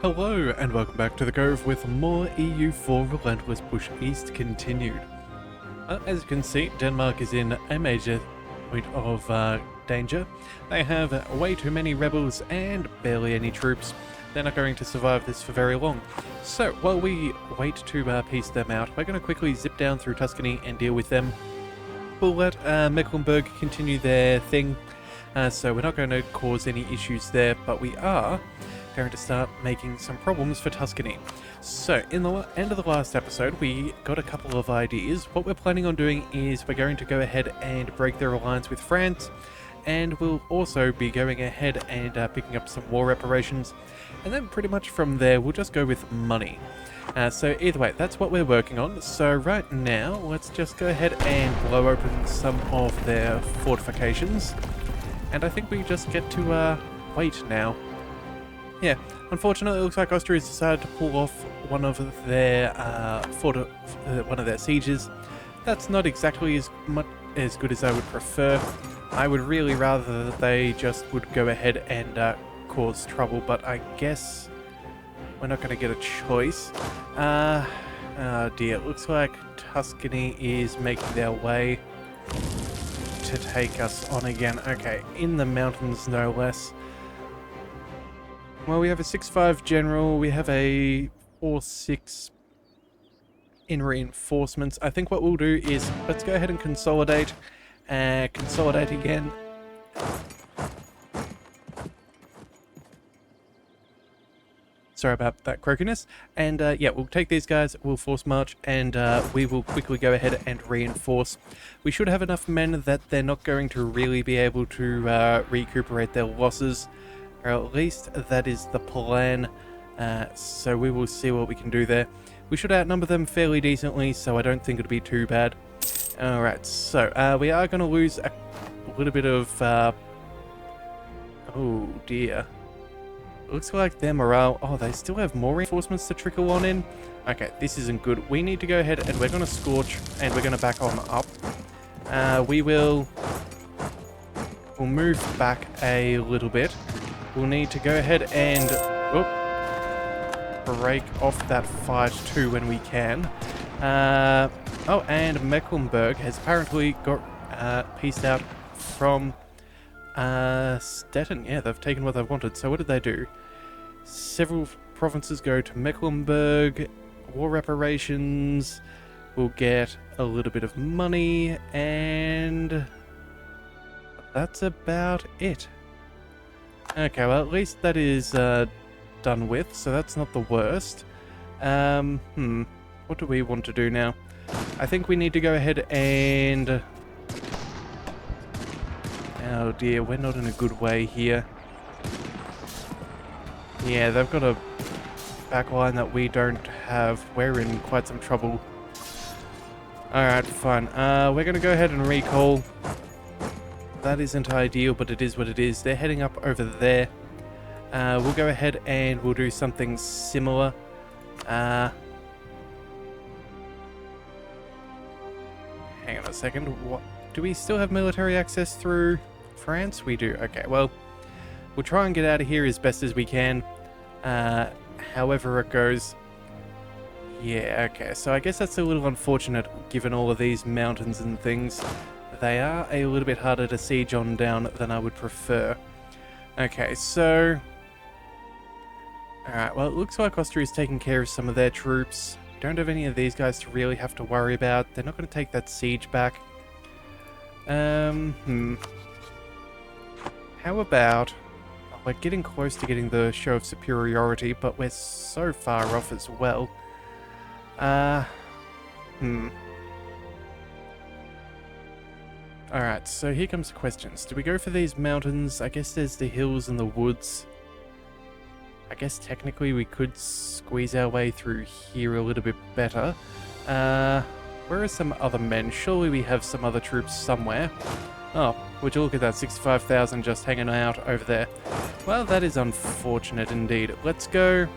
Hello and welcome back to the Cove with more EU4 Relentless Push East continued. As you can see, Denmark is in a major point of danger. They have way too many rebels and barely any troops. They're not going to survive this for very long. So while we wait to peace them out, we're going to quickly zip down through Tuscany and deal with them. We'll let Mecklenburg continue their thing, so we're not going to cause any issues there, but we are going to start making some problems for Tuscany. So in the end of the last episode we got a couple of ideas. What we're planning on doing is we're going to go ahead and break their alliance with France, and we'll also be going ahead and picking up some war reparations, and then pretty much from there we'll just go with money. So either way, that's what we're working on. So right now let's just go ahead and blow open some of their fortifications, and I think we just get to wait now. Yeah, unfortunately, it looks like Austria's decided to pull off one of their sieges. That's not exactly as good as I would prefer. I would really rather that they just would go ahead and cause trouble, but I guess we're not going to get a choice. Oh dear, it looks like Tuscany is making their way to take us on again. Okay, in the mountains no less. Well, we have a 6-5 general, we have a 4-6 in reinforcements. I think what we'll do is, let's go ahead and consolidate again. Sorry about that croakiness. And yeah, we'll take these guys, we'll force march, and we will quickly go ahead and reinforce. We should have enough men that they're not going to really be able to recuperate their losses. Or at least that is the plan, so we will see what we can do there. We should outnumber them fairly decently, so I don't think it'll be too bad. Alright, so we are going to lose a little bit of... oh dear. Looks like their morale... Oh, they still have more reinforcements to trickle on in? Okay, this isn't good. We need to go ahead and we're going to scorch, and we're going to back on up. We'll move back a little bit. We'll need to go ahead and break off that fight too when we can. Oh, and Mecklenburg has apparently got pieced out from Stettin. Yeah, they've taken what they wanted. So what did they do? Several provinces go to Mecklenburg. War reparations. We'll get a little bit of money, and that's about it. Okay, well at least that is done with, so that's not the worst. What do we want to do now? I think we need to go ahead and... Oh dear, we're not in a good way here. Yeah, they've got a backline that we don't have. We're in quite some trouble. Alright, fine. We're going to go ahead and recall. That isn't ideal, but it is what it is. They're heading up over there. We'll go ahead and we'll do something similar. Hang on a second. What? Do we still have military access through France? We do. Okay, well, we'll try and get out of here as best as we can. However it goes. Yeah, okay. So I guess that's a little unfortunate given all of these mountains and things. They are a little bit harder to siege on down than I would prefer. Okay, so... Alright, well it looks like Austria's taking care of some of their troops. Don't have any of these guys to really have to worry about. They're not going to take that siege back. How about... Oh, we're getting close to getting the show of superiority, but we're so far off as well. Alright, so here comes the questions. Do we go for these mountains? I guess there's the hills and the woods. I guess technically we could squeeze our way through here a little bit better. Where are some other men? Surely we have some other troops somewhere. Oh, would you look at that, 65,000 just hanging out over there. Well, that is unfortunate indeed. Let's go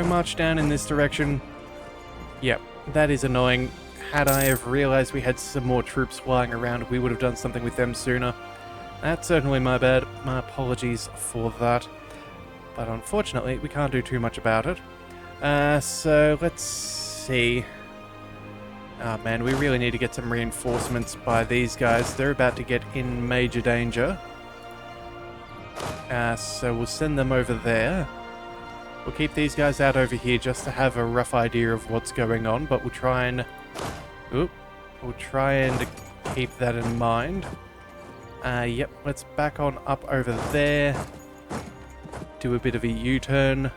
march down in this direction. Yep, that is annoying. Had I have realized we had some more troops flying around, we would have done something with them sooner. That's certainly my bad. My apologies for that. But unfortunately, we can't do too much about it. So let's see. Oh man, we really need to get some reinforcements by these guys. They're about to get in major danger. So we'll send them over there. We'll keep these guys out over here just to have a rough idea of what's going on, but we'll try and... Oop. We'll try and keep that in mind. Yep, let's back on up over there. Do a bit of a U-turn.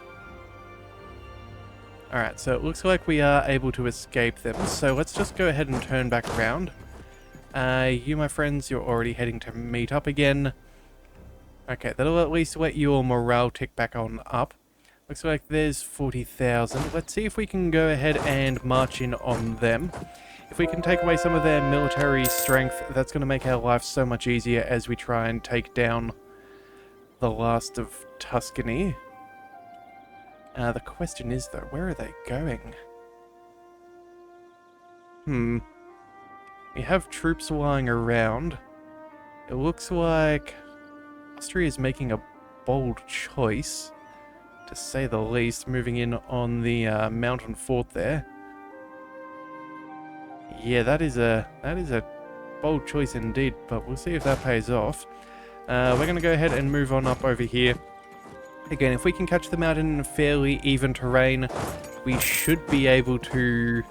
Alright, so it looks like we are able to escape them, so let's just go ahead and turn back around. You, my friends, you're already heading to meet up again. Okay, that'll at least let your morale tick back on up. Looks like there's 40,000. Let's see if we can go ahead and march in on them. If we can take away some of their military strength, that's going to make our life so much easier as we try and take down the last of Tuscany. The question is, though, where are they going? We have troops lying around. It looks like Austria is making a bold choice, to say the least, moving in on the mountain fort there. Yeah, that is a bold choice indeed, but we'll see if that pays off. We're going to go ahead and move on up over here. Again, if we can catch them out in fairly even terrain, we should be able to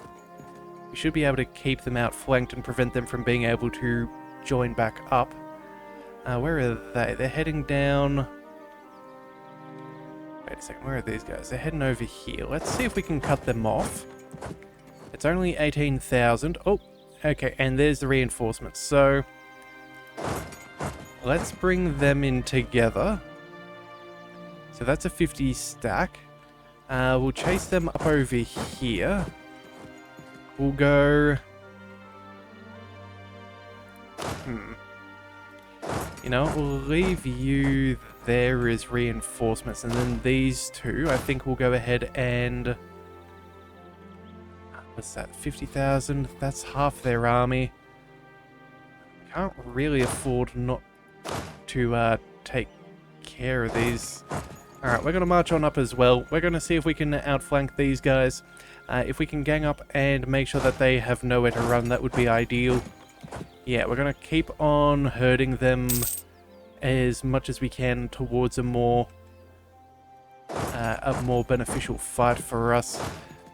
keep them outflanked and prevent them from being able to join back up. Where are they? They're heading down... Wait a second, where are these guys? They're heading over here. Let's see if we can cut them off. It's only 18,000. Oh, okay, and there's the reinforcements. So, let's bring them in together. So that's a 50 stack. We'll chase them up over here. We'll go... You know, we'll leave you there as reinforcements, and then these two, I think we'll go ahead and... What's that, 50,000? That's half their army. Can't really afford not to take care of these. Alright, we're going to march on up as well. We're going to see if we can outflank these guys. If we can gang up and make sure that they have nowhere to run, that would be ideal. Yeah, we're going to keep on herding them as much as we can towards a more beneficial fight for us.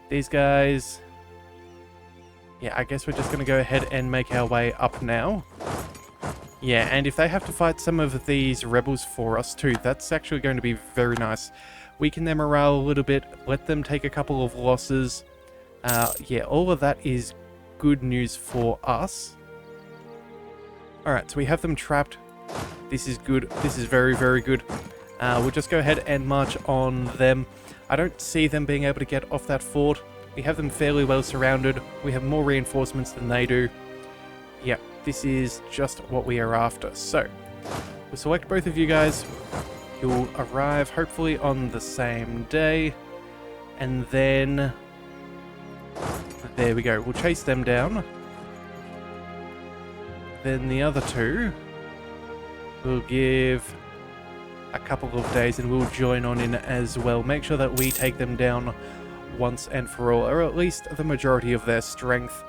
These guys... Yeah, I guess we're just going to go ahead and make our way up now. Yeah, and if they have to fight some of these rebels for us too, that's actually going to be very nice. Weaken their morale a little bit, let them take a couple of losses. Yeah, all of that is good news for us. Alright, so we have them trapped. This is good. This is very, very good. We'll just go ahead and march on them. I don't see them being able to get off that fort. We have them fairly well surrounded. We have more reinforcements than they do. Yep, this is just what we are after. So, we'll select both of you guys. You'll arrive hopefully on the same day. And then... There we go. We'll chase them down. Then the other two... We'll give a couple of days and we'll join on in as well. Make sure that we take them down once and for all, or at least the majority of their strength.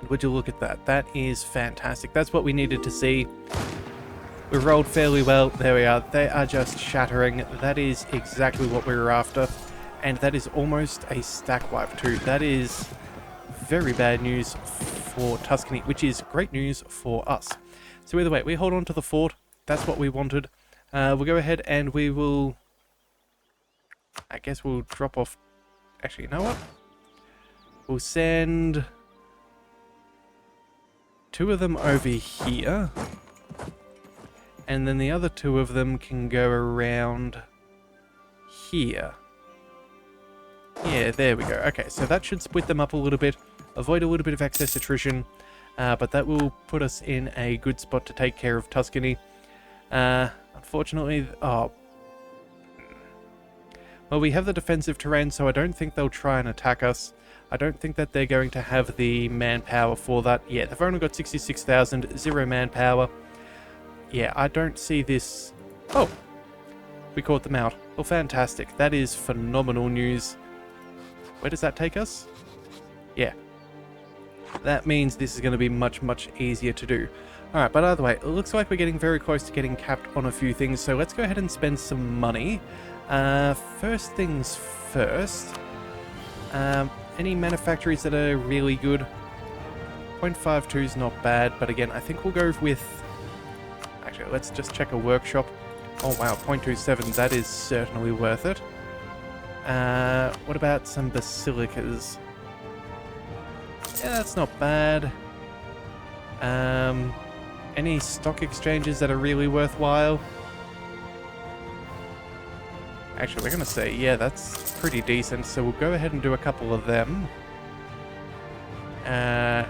Would you look at that? That is fantastic. That's what we needed to see. We rolled fairly well. There we are. They are just shattering. That is exactly what we were after. And that is almost a stack wipe too. That is very bad news for Tuscany, which is great news for us. So either way, we hold on to the fort. That's what we wanted. We'll go ahead and we will... I guess we'll drop off... Actually, you know what? We'll send... two of them over here. And then the other two of them can go around here. Yeah, there we go. Okay, so that should split them up a little bit. Avoid a little bit of excess attrition. But that will put us in a good spot to take care of Tuscany. Unfortunately... Oh. Well, we have the defensive terrain, so I don't think they'll try and attack us. I don't think that they're going to have the manpower for that. Yeah, they've only got 66,000, 0 manpower. Yeah, I don't see this... Oh! We caught them out. Well, fantastic. That is phenomenal news. Where does that take us? Yeah. That means this is going to be much, much easier to do. Alright, but either way, it looks like we're getting very close to getting capped on a few things, so let's go ahead and spend some money. First things first. Any manufactories that are really good? 0.52 is not bad, but again, I think we'll go with... Actually, let's just check a workshop. Oh wow, 0.27, that is certainly worth it. What about some basilicas? Yeah, that's not bad. Any stock exchanges that are really worthwhile? Actually, we're going to say, yeah, that's pretty decent, so we'll go ahead and do a couple of them. And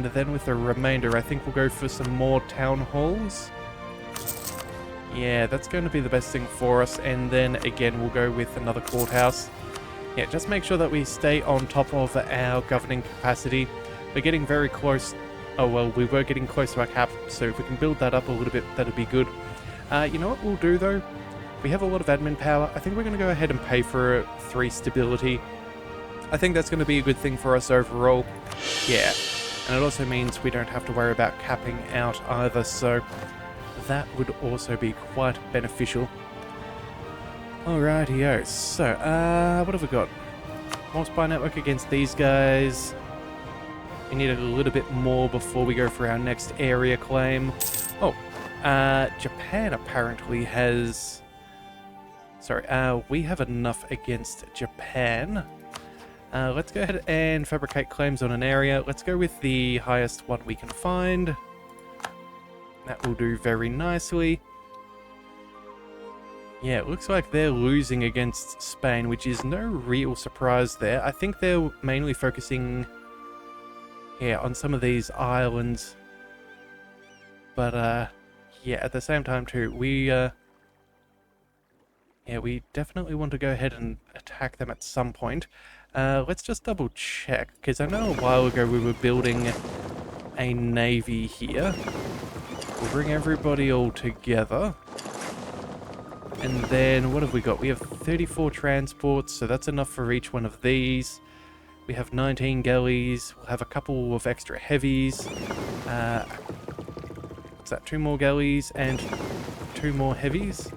then with the remainder, I think we'll go for some more town halls. Yeah, that's going to be the best thing for us, and then again, we'll go with another courthouse. Yeah, just make sure that we stay on top of our governing capacity. We're getting very close. Oh, well, we were getting close to our cap, so if we can build that up a little bit, that'd be good. You know what we'll do, though? We have a lot of admin power. I think we're going to go ahead and pay for 3 stability. I think that's going to be a good thing for us overall. Yeah, and it also means we don't have to worry about capping out either, so that would also be quite beneficial. Alrighty-o, so, what have we got? More spy network against these guys. We need a little bit more before we go for our next area claim. Oh, Japan apparently has... Sorry, we have enough against Japan. Let's go ahead and fabricate claims on an area. Let's go with the highest one we can find. That will do very nicely. Yeah, it looks like they're losing against Spain, which is no real surprise there. I think they're mainly focusing... yeah, on some of these islands. But, yeah, at the same time, too, we definitely want to go ahead and attack them at some point. Let's just double check, because I know a while ago we were building a navy here. We'll bring everybody all together. And then, what have we got? We have 34 transports, so that's enough for each one of these. We have 19 galleys. We'll have a couple of extra heavies. What's that? 2 more galleys and 2 more heavies.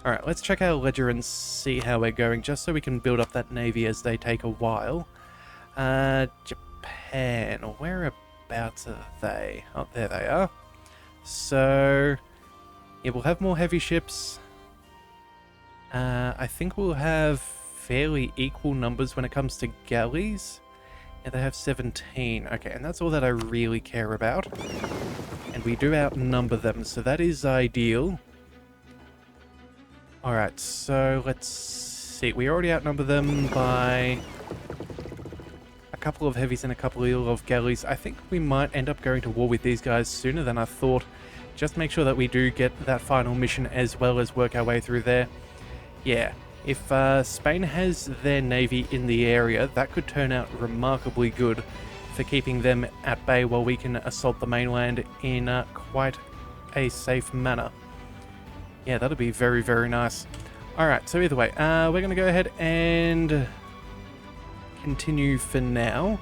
Alright, let's check our ledger and see how we're going, just so we can build up that navy as they take a while. Japan. Whereabouts are they? Oh, there they are. So, yeah, we'll have more heavy ships. I think we'll have fairly equal numbers when it comes to galleys. Yeah, they have 17. Okay, and that's all that I really care about. And we do outnumber them, so that is ideal. Alright, so let's see. We already outnumber them by a couple of heavies and a couple of galleys. I think we might end up going to war with these guys sooner than I thought. Just make sure that we do get that final mission as well as work our way through there. Yeah, if Spain has their navy in the area, that could turn out remarkably good for keeping them at bay while we can assault the mainland in quite a safe manner. Yeah, that'll be very, very nice. Alright, so either way, we're going to go ahead and continue for now.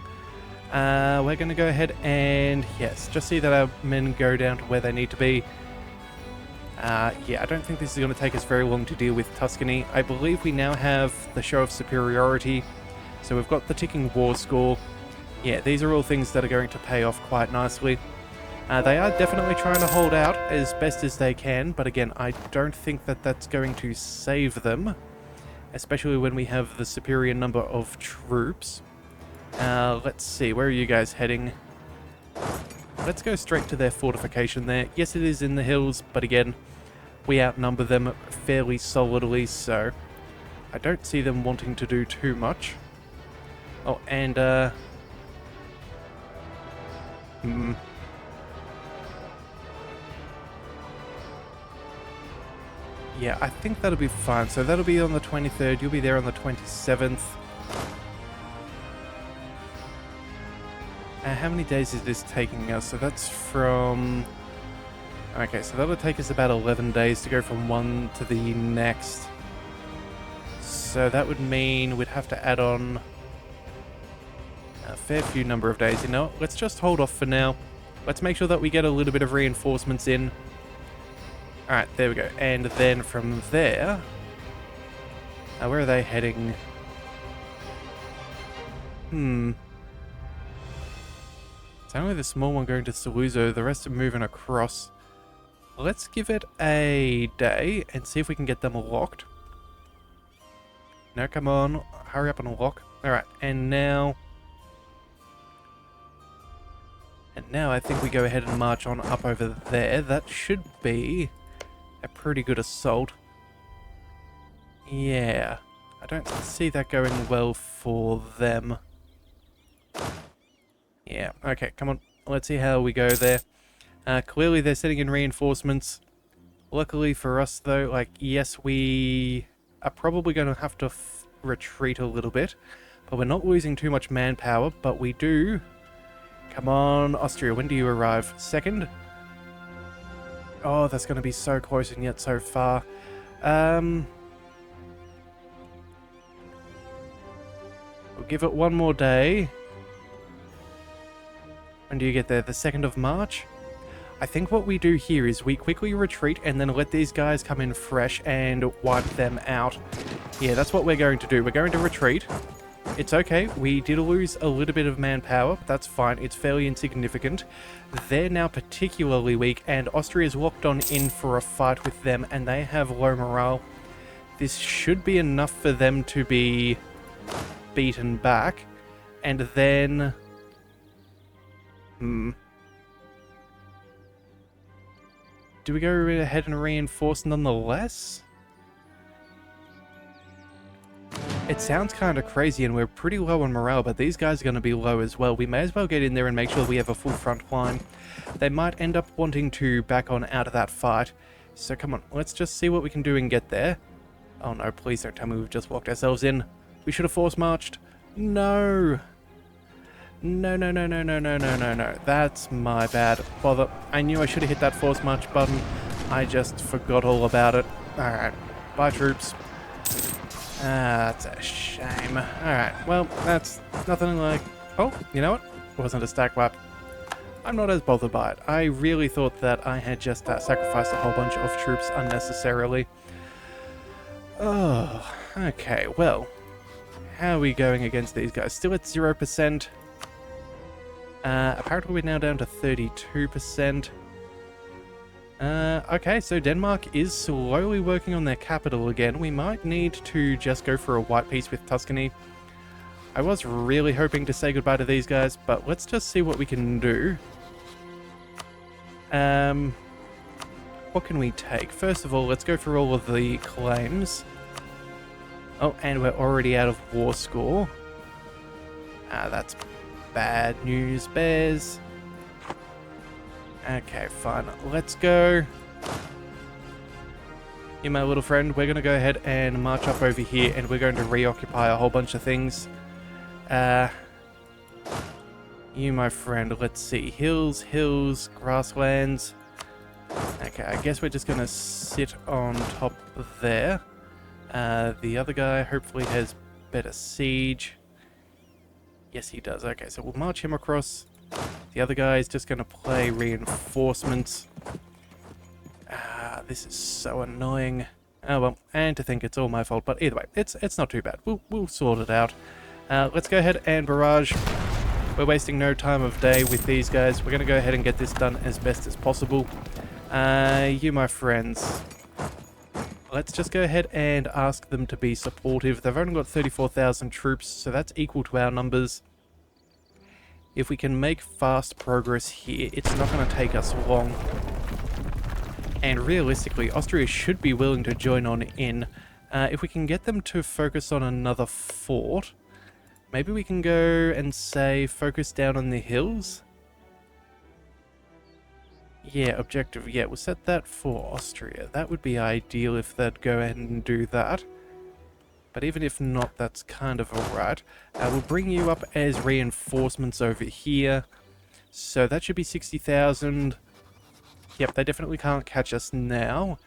We're going to go ahead and, yes, just see that our men go down to where they need to be. Yeah, I don't think this is going to take us very long to deal with Tuscany. I believe we now have the show of superiority. So we've got the ticking war score. Yeah, these are all things that are going to pay off quite nicely. They are definitely trying to hold out as best as they can, but again, I don't think that that's going to save them, especially when we have the superior number of troops. Let's see, where are you guys heading? Let's go straight to their fortification there. Yes, it is in the hills, but again, we outnumber them fairly solidly, so I don't see them wanting to do too much. Oh, and, yeah, I think that'll be fine. So that'll be on the 23rd. You'll be there on the 27th. How many days is this taking us? So that's from... Okay, so that'll take us about 11 days to go from one to the next. So that would mean we'd have to add on a fair few number of days. You know, let's just hold off for now. Let's make sure that we get a little bit of reinforcements in. Alright, there we go. And then from there... where are they heading? It's only the small one going to Saluzzo. The rest are moving across. Let's give it a day and see if we can get them locked. No, come on. Hurry up and lock. Alright, and now... I think we go ahead and march on up over there. That should be a pretty good assault. Yeah. I don't see that going well for them. Yeah, okay, come on. Let's see how we go there. Clearly they're sending in reinforcements. Luckily for us though, like, yes, we are probably going to have to retreat a little bit. But we're not losing too much manpower, but we do... Come on, Austria, when do you arrive? Second? Oh, that's going to be so close and yet so far. We'll give it one more day. When do you get there? The 2nd of March? I think what we do here is we quickly retreat and then let these guys come in fresh and wipe them out. Yeah, that's what we're going to do. We're going to retreat. It's okay. We did lose a little bit of manpower, but that's fine. It's fairly insignificant. They're now particularly weak, and Austria's locked on in for a fight with them, and they have low morale. This should be enough for them to be beaten back, and then... Do we go ahead and reinforce nonetheless? It sounds kind of crazy, and we're pretty low on morale, but these guys are going to be low as well. We may as well get in there and make sure we have a full front line. They might end up wanting to back on out of that fight. So come on, let's just see what we can do and get there. Oh no, please don't tell me we've just walked ourselves in. We should have force marched. No! No, no, no, no, no, no, no, no, no. That's my bad. Bother. I knew I should have hit that force march button. I just forgot all about it. Alright. Bye, troops. That's a shame. Alright, well, that's nothing like... Oh, you know what? It wasn't a stack wipe. I'm not as bothered by it. I really thought that I had just sacrificed a whole bunch of troops unnecessarily. Oh, okay, well. How are we going against these guys? Still at 0%. Apparently we're now down to 32%. Okay, so Denmark is slowly working on their capital again. We might need to just go for a white peace with Tuscany. I was really hoping to say goodbye to these guys, but let's just see what we can do. What can we take? First of all, let's go for all of the claims. Oh, and we're already out of war score. That's bad news, bears. Okay, fine. Let's go. You, my little friend, we're going to go ahead and march up over here, and we're going to reoccupy a whole bunch of things. You, my friend, let's see. Hills, hills, grasslands. Okay, I guess we're just going to sit on top there. The other guy hopefully has better siege. Yes, he does. Okay, so we'll march him across. The other guy is just going to play reinforcements. This is so annoying. Oh well, and to think it's all my fault, but either way, it's not too bad. We'll sort it out. Let's go ahead and barrage. We're wasting no time of day with these guys. We're going to go ahead and get this done as best as possible. You, my friends, let's just go ahead and ask them to be supportive. They've only got 34,000 troops, so that's equal to our numbers. If we can make fast progress here, it's not going to take us long. And realistically, Austria should be willing to join on in. If we can get them to focus on another fort, maybe we can go and say focus down on the hills. Yeah, objective. Yeah, we'll set that for Austria. That would be ideal if they'd go ahead and do that. But even if not, that's kind of alright. We'll bring you up as reinforcements over here. So that should be 60,000. Yep, they definitely can't catch us now.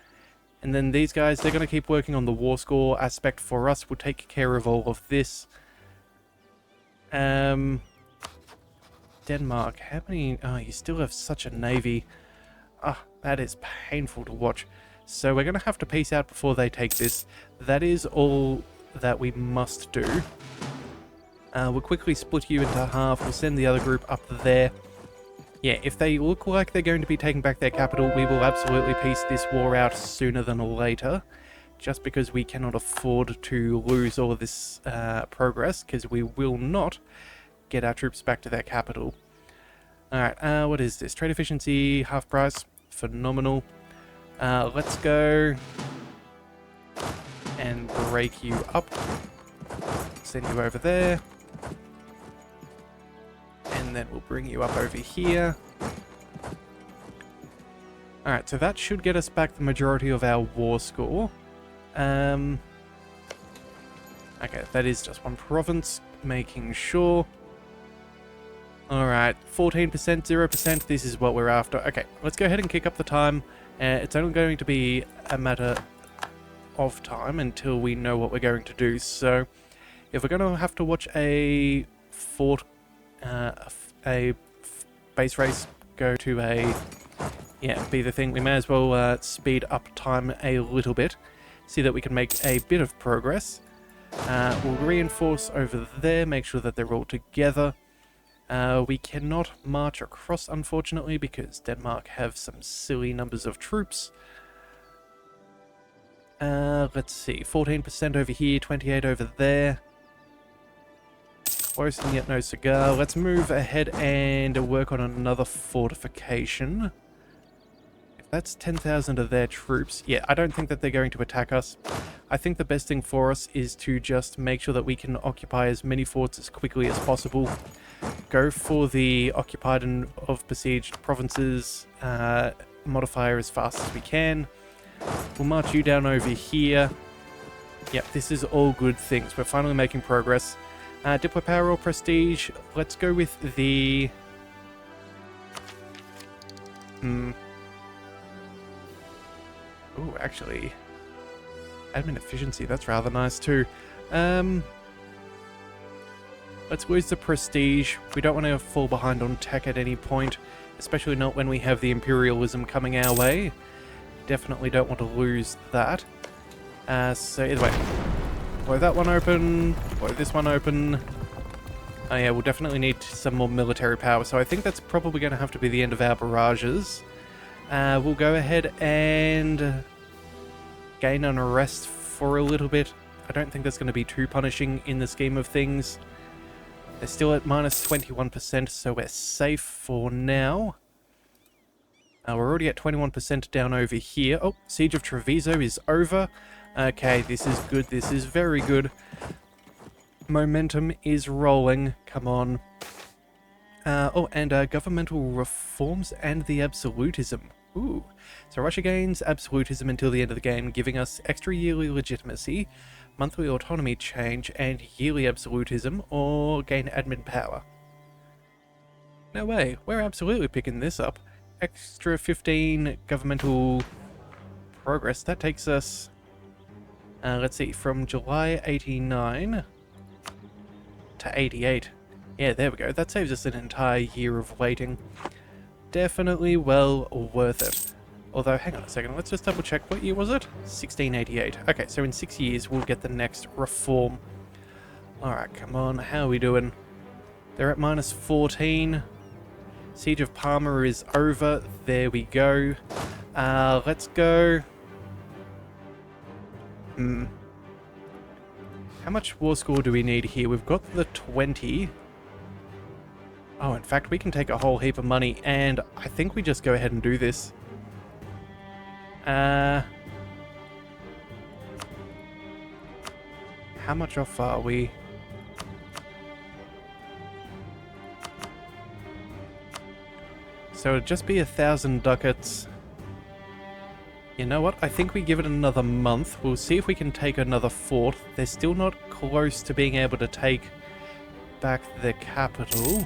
And then these guys, they're going to keep working on the war score aspect for us. We'll take care of all of this. Denmark, how many... Oh, you still have such a navy. Ah, that is painful to watch. So we're going to have to peace out before they take this. That is all that we must do. We'll quickly split you into half. We'll send the other group up there. Yeah, if they look like they're going to be taking back their capital, we will absolutely peace this war out sooner than later. Just because we cannot afford to lose all of this progress, because we will not get our troops back to their capital. Alright, what is this? Trade efficiency, half price. Phenomenal. Let's go and break you up. Send you over there. And then we'll bring you up over here. Alright, so that should get us back the majority of our war score. Okay, that is just one province, making sure. Alright, 14%, 0%, this is what we're after. Okay, let's go ahead and kick up the time. It's only going to be a matter of time until we know what we're going to do. So, if we're going to have to watch a base race go to a, be the thing, we may as well speed up time a little bit, see that we can make a bit of progress. We'll reinforce over there, make sure that they're all together. We cannot march across, unfortunately, because Denmark have some silly numbers of troops. Let's see, 14% over here, 28 over there. Close and yet no cigar. Let's move ahead and work on another fortification. If that's 10,000 of their troops, yeah, I don't think that they're going to attack us. I think the best thing for us is to just make sure that we can occupy as many forts as quickly as possible. Go for the occupied and of besieged provinces modifier as fast as we can. We'll march you down over here. Yep, this is all good things. We're finally making progress. Diplo power or prestige? Let's go with the... Oh, actually... admin efficiency, that's rather nice too. Let's lose the prestige. We don't want to fall behind on tech at any point, especially not when we have the imperialism coming our way. Definitely don't want to lose that. So either way, blow that one open, blow this one open. Oh yeah, we'll definitely need some more military power, so I think that's probably going to have to be the end of our barrages. We'll go ahead and gain an arrest for a little bit. I don't think that's going to be too punishing in the scheme of things. They're still at minus 21%, so we're safe for now. We're already at 21% down over here. Oh, Siege of Treviso is over. Okay, this is good. This is very good. Momentum is rolling. Come on. Oh, and governmental reforms and the absolutism. Ooh. So Russia gains absolutism until the end of the game, giving us extra yearly legitimacy, monthly autonomy change, and yearly absolutism, or gain admin power. No way, we're absolutely picking this up. Extra 15 governmental progress. That takes us, let's see, from July 89 to 88. Yeah, there we go. That saves us an entire year of waiting. Definitely well worth it. Although, hang on a second, let's just double check. What year was it? 1688. Okay, so in 6 years we'll get the next reform. Alright, come on, how are we doing? They're at minus 14. Siege of Parma is over. There we go. Let's go. How much war score do we need here? We've got the 20. Oh, in fact, we can take a whole heap of money, and I think we just go ahead and do this. How much off are we? So it'd just be 1,000 ducats. You know what? I think we give it another month. We'll see if we can take another fort. They're still not close to being able to take back the capital.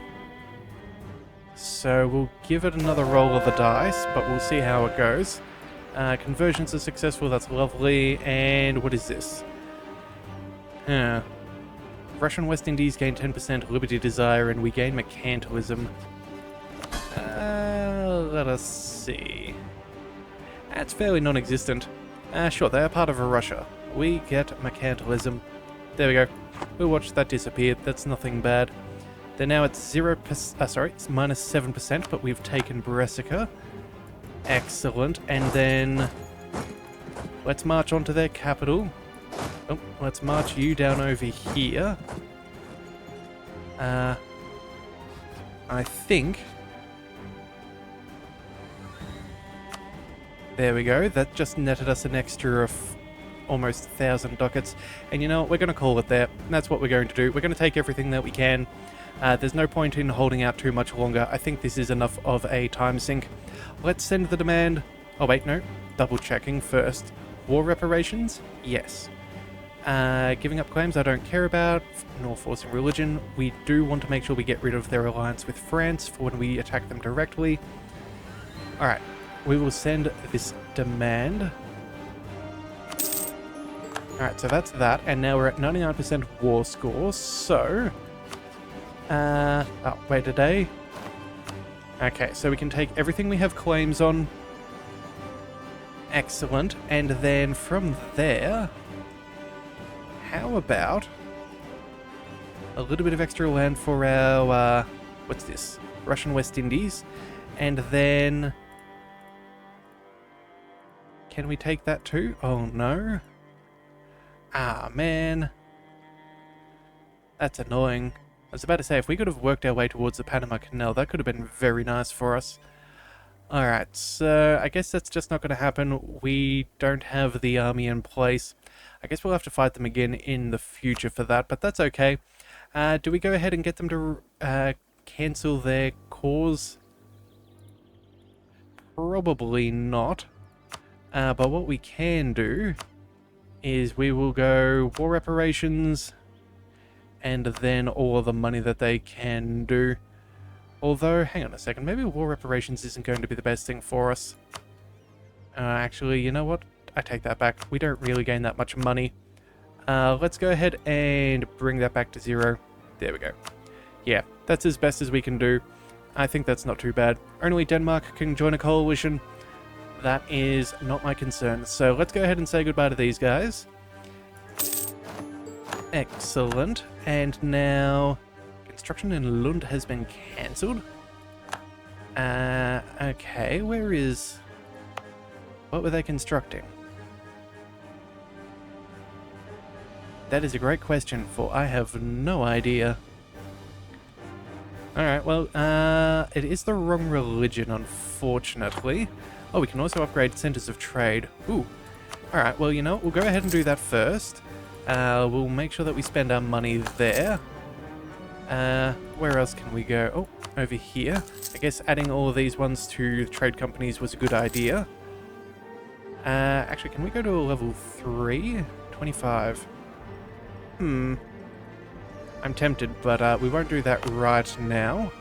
So we'll give it another roll of the dice, but we'll see how it goes. Conversions are successful, that's lovely. And what is this? Russian West Indies gain 10% Liberty Desire, and we gain Mercantilism. Let us see. That's fairly non-existent. Sure, they are part of Russia. We get Mercantilism. There we go. We'll watch that disappear. That's nothing bad. They're now at 0%, sorry, it's minus 7%, but we've taken Brescia. Excellent. And then let's march on to their capital. Oh, let's march you down over here. I think... There we go. That just netted us an extra of almost 1,000 ducats. And you know what? We're going to call it there. That's what we're going to do. We're going to take everything that we can. There's no point in holding out too much longer. I think this is enough of a time sink. Let's send the demand. Oh, wait, no. Double checking first. War reparations? Yes. Giving up claims I don't care about, nor forcing religion. We do want to make sure we get rid of their alliance with France for when we attack them directly. Alright, we will send this demand. Alright, so that's that, and now we're at 99% war score, so... oh, wait a day. Okay, so we can take everything we have claims on. Excellent, and then from there... How about a little bit of extra land for our, what's this? Russian West Indies. And then... Can we take that too? Oh no. Ah, man. That's annoying. I was about to say, if we could have worked our way towards the Panama Canal, that could have been very nice for us. Alright, so I guess that's just not going to happen. We don't have the army in place. I guess we'll have to fight them again in the future for that, but that's okay. Do we go ahead and get them to cancel their cause? Probably not. But what we can do is we will go war reparations and then all of the money that they can do. Although, hang on a second, maybe war reparations isn't going to be the best thing for us. Actually, you know what? I take that back. We don't really gain that much money. Let's go ahead and bring that back to 0. There we go. Yeah, that's as best as we can do. I think that's not too bad. Only Denmark can join a coalition. That is not my concern. So let's go ahead and say goodbye to these guys. Excellent. And now... Construction in Lund has been cancelled. Okay, where is... What were they constructing? That is a great question, for I have no idea. Alright, well, it is the wrong religion, unfortunately. Oh, we can also upgrade centers of trade. Ooh. Alright, well, you know, we'll go ahead and do that first. We'll make sure that we spend our money there. Where else can we go? Oh, over here. I guess adding all of these ones to trade companies was a good idea. Actually, can we go to a level 3? 25. I'm tempted, but we won't do that right now.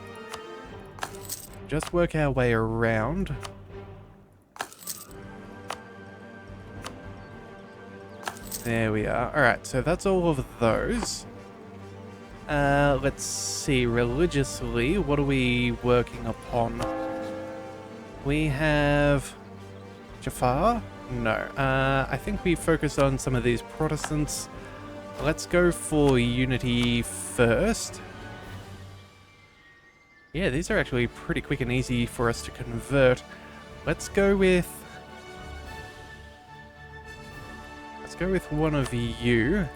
Just work our way around. There we are. Alright, so that's all of those. Let's see, religiously, what are we working upon? We have... Jafar? No. I think we focus on some of these Protestants. Let's go for unity first. Yeah, these are actually pretty quick and easy for us to convert. Let's go with one of you.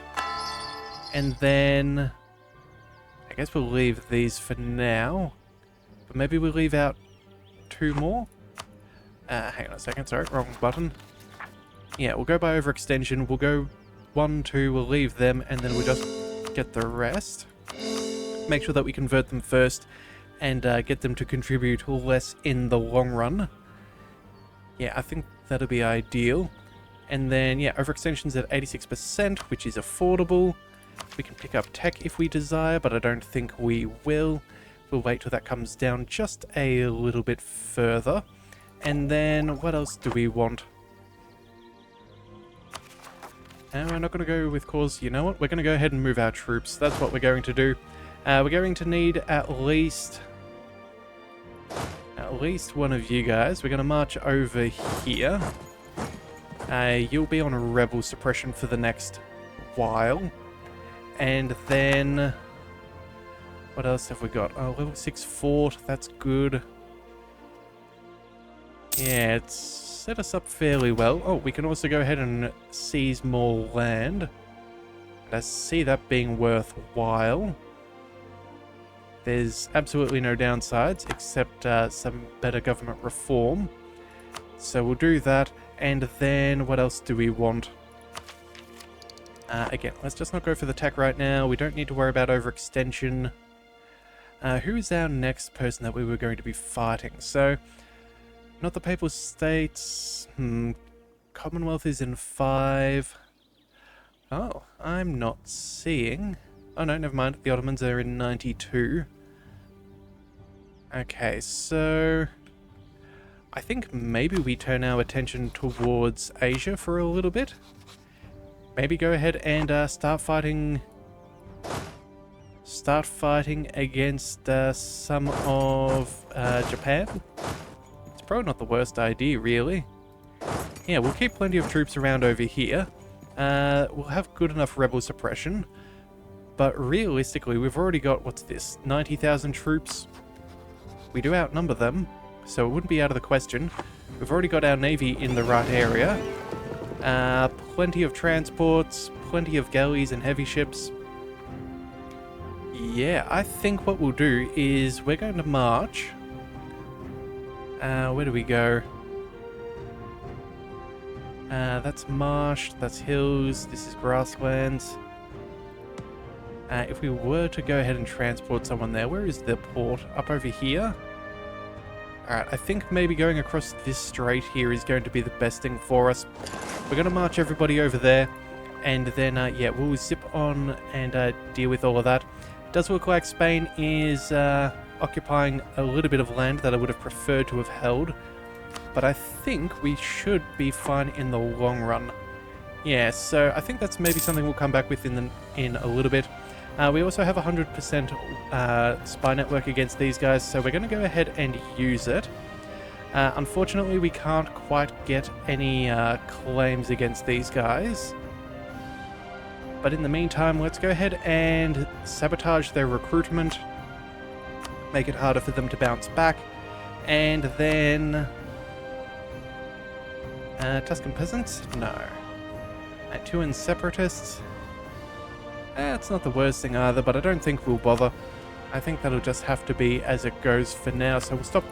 And then... I guess we'll leave these for now. But maybe we'll leave out 2 more? Hang on a second, sorry, wrong button. Yeah, we'll go by overextension. We'll go 1, 2, we'll leave them, and then we'll just get the rest. Make sure that we convert them first, and get them to contribute less in the long run. Yeah, I think that'll be ideal. And then, yeah, overextension's at 86%, which is affordable. We can pick up tech if we desire, but I don't think we will. We'll wait till that comes down just a little bit further. And then, what else do we want? And we're not going to go with cause, you know what? We're going to go ahead and move our troops. That's what we're going to do. We're going to need at least one of you guys. We're going to march over here. You'll be on a rebel suppression for the next while. And then, what else have we got? Oh, level 6 fort. That's good. Yeah, it's set us up fairly well. Oh, we can also go ahead and seize more land. I see that being worthwhile. There's absolutely no downsides, except some better government reform. So we'll do that, and then what else do we want? Again, let's just not go for the tech right now. We don't need to worry about overextension. Who is our next person that we were going to be fighting? So, not the Papal States. Commonwealth is in 5. Oh, I'm not seeing... Oh no, never mind. The Ottomans are in 92. Okay, so... I think maybe we turn our attention towards Asia for a little bit. Maybe go ahead and start fighting against some of Japan. It's probably not the worst idea, really. Yeah, we'll keep plenty of troops around over here. We'll have good enough rebel suppression. But realistically, we've already got, what's this, 90,000 troops? We do outnumber them, so it wouldn't be out of the question. We've already got our navy in the right area. Plenty of transports, plenty of galleys and heavy ships. Yeah, I think what we'll do is we're going to march. Where do we go? That's marsh, that's hills, this is grasslands. If we were to go ahead and transport someone there, where is the port? Up over here? Alright, I think maybe going across this strait here is going to be the best thing for us. We're going to march everybody over there, and then, yeah, we'll zip on and deal with all of that. It does look like Spain is occupying a little bit of land that I would have preferred to have held, but I think we should be fine in the long run. Yeah, so I think that's maybe something we'll come back with in a little bit. We also have 100% spy network against these guys, so we're going to go ahead and use it. Unfortunately, we can't quite get any claims against these guys. But in the meantime, let's go ahead and sabotage their recruitment. Make it harder for them to bounce back. And then... Tuscan peasants? No. Tuan separatists? It's not the worst thing either, but I don't think we'll bother. I think that'll just have to be as it goes for now, so we'll stop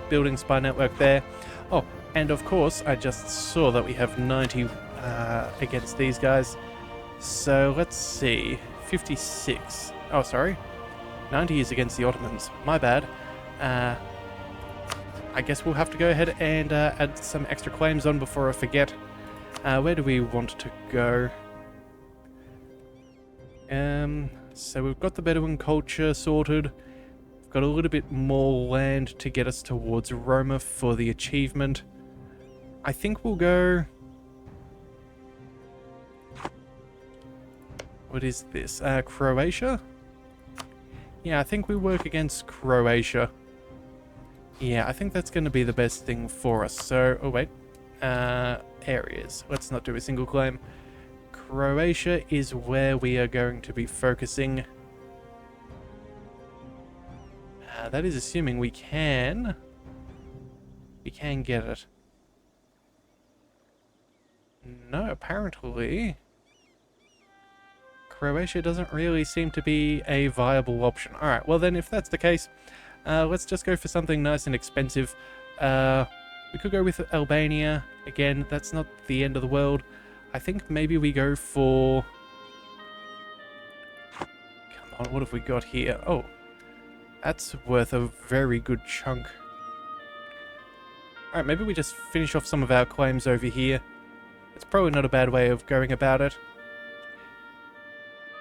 building spy network there. Oh, and of course, I just saw that we have 90 against these guys. So let's see, 56. Oh, sorry. 90 is against the Ottomans. My bad. I guess we'll have to go ahead and add some extra claims on before I forget. Where do we want to go? So we've got the Bedouin culture sorted. We've got a little bit more land to get us towards Roma for the achievement. I think we'll go... What is this? Croatia? Yeah, I think we work against Croatia. Yeah, I think that's going to be the best thing for us. So, oh wait. Areas. Let's not do a single claim. Croatia is where we are going to be focusing. That is assuming we can get it. No, apparently Croatia doesn't really seem to be a viable option. Alright, well then if that's the case, let's just go for something nice and expensive. We could go with Albania. Again, that's not the end of the world. I think maybe we go for... Come on, what have we got here? Oh, that's worth a very good chunk. Alright, maybe we just finish off some of our claims over here. It's probably not a bad way of going about it.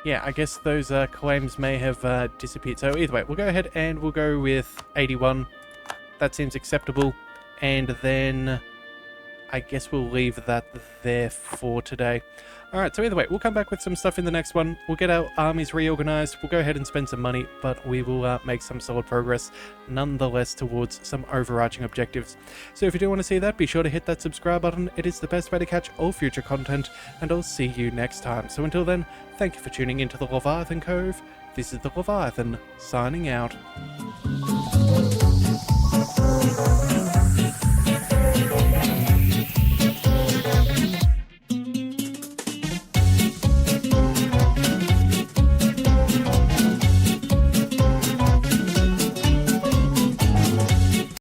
yeah, I guess those claims may have disappeared. So either way, we'll go ahead and we'll go with 81. That seems acceptable. And then I guess we'll leave that there for today. Alright, so either way, we'll come back with some stuff in the next one. We'll get our armies reorganized. We'll go ahead and spend some money, but we will make some solid progress nonetheless towards some overarching objectives. So if you do want to see that, be sure to hit that subscribe button. It is the best way to catch all future content, and I'll see you next time. So until then, thank you for tuning into the Leviathan Cove. This is the Leviathan, signing out.